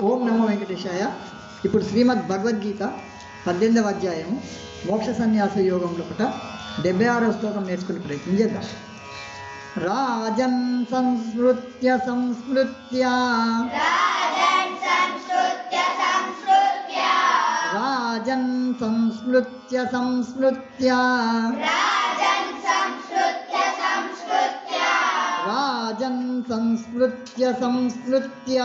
ఓం నమో వెంకటేశాయ. ఇప్పుడు శ్రీమద్ భగవద్గీత 18వ అధ్యాయము మోక్ష సన్యాస యోగంలో 76వ శ్లోకం నేర్చుకునే ప్రయత్నం చేద్దాం. రాజన్ సంస్మృత్య సంస్మృత్య రాజన్ సంస్మృత్య సంస్మృత్య రాజన్ సంస్మృత్య సంస్మృత్య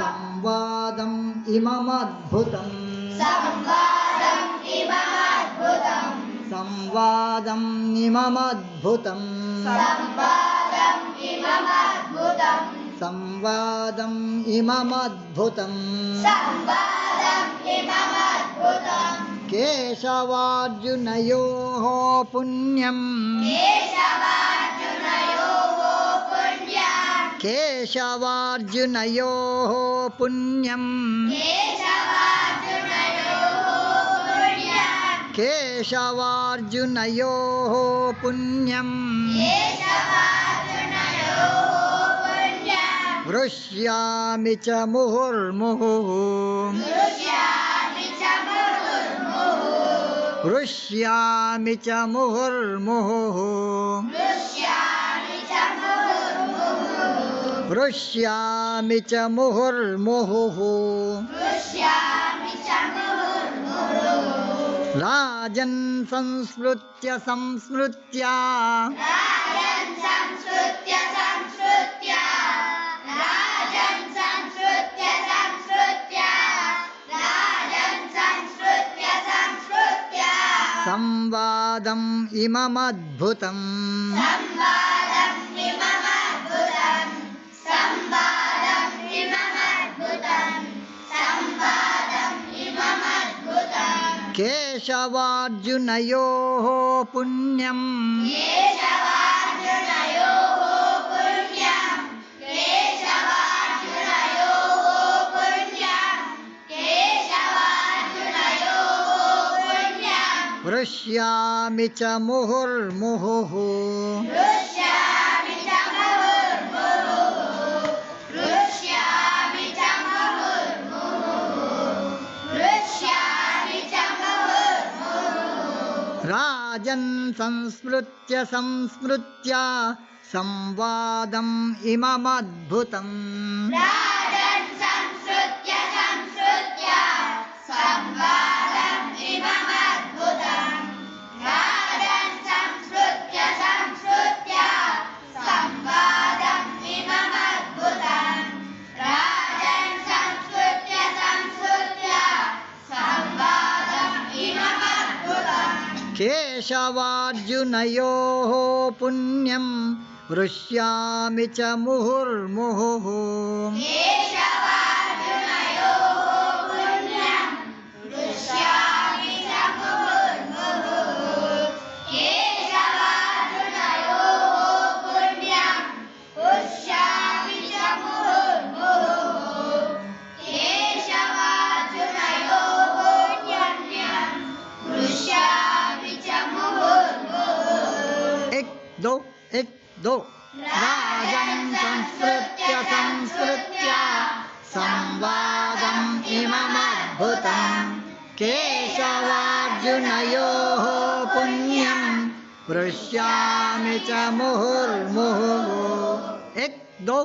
సంవాదం ఇమమద్భుతం సంవాదం ఇమమద్భుతం సంవాదం ఇమమద్భుతం కేశవార్జునయోః పుణ్యం కేశవార్జునయోః పుణ్యం కేశవార్జునయోః పుణ్యం వృష్యామి చ ముహుర్ముహుః వృష్యామి చ ముహుర్ముహుః వృష్యామి చ ముహుర్ముహుః రాజన్ సంస్మృత్య సంస్మృత్య సంవాదం ఇమమద్భుతం కేశవార్జునయోః పుణ్యం వృష్యామి చ ముహుర్ముహుః రాజన్ సంస్మృత్య సంస్మృత్య సంవాదం ఇమమద్భుతం కేశవార్జునయోః పుణ్యం వృష్యామి చ ముహుర్ముహుః एक दो राजन् संस्मृत्य संस्मृत्य संवादम् इममद्भुतं केशवार्जुनयोः पुण्यं वृष्यामि च मुहुर्मुहुः एक दो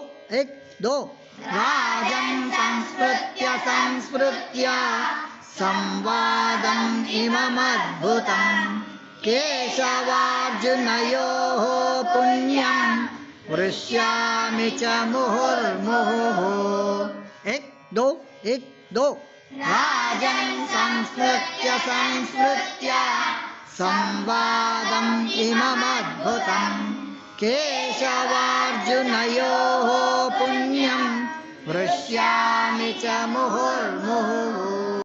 राजन् संस्मृत्य संस्मृत्य संवादम् इममद्भुतं केशवार्जुनयोः पुण्यं वृष्यामि च मुहुर्मुहुः एक दो राजन् संस्मृत्य संस्मृत्य संवादम् इममद्भुतं केशवार्जुनयोः पुण्यं वृष्यामि च मुहुर्मुहुः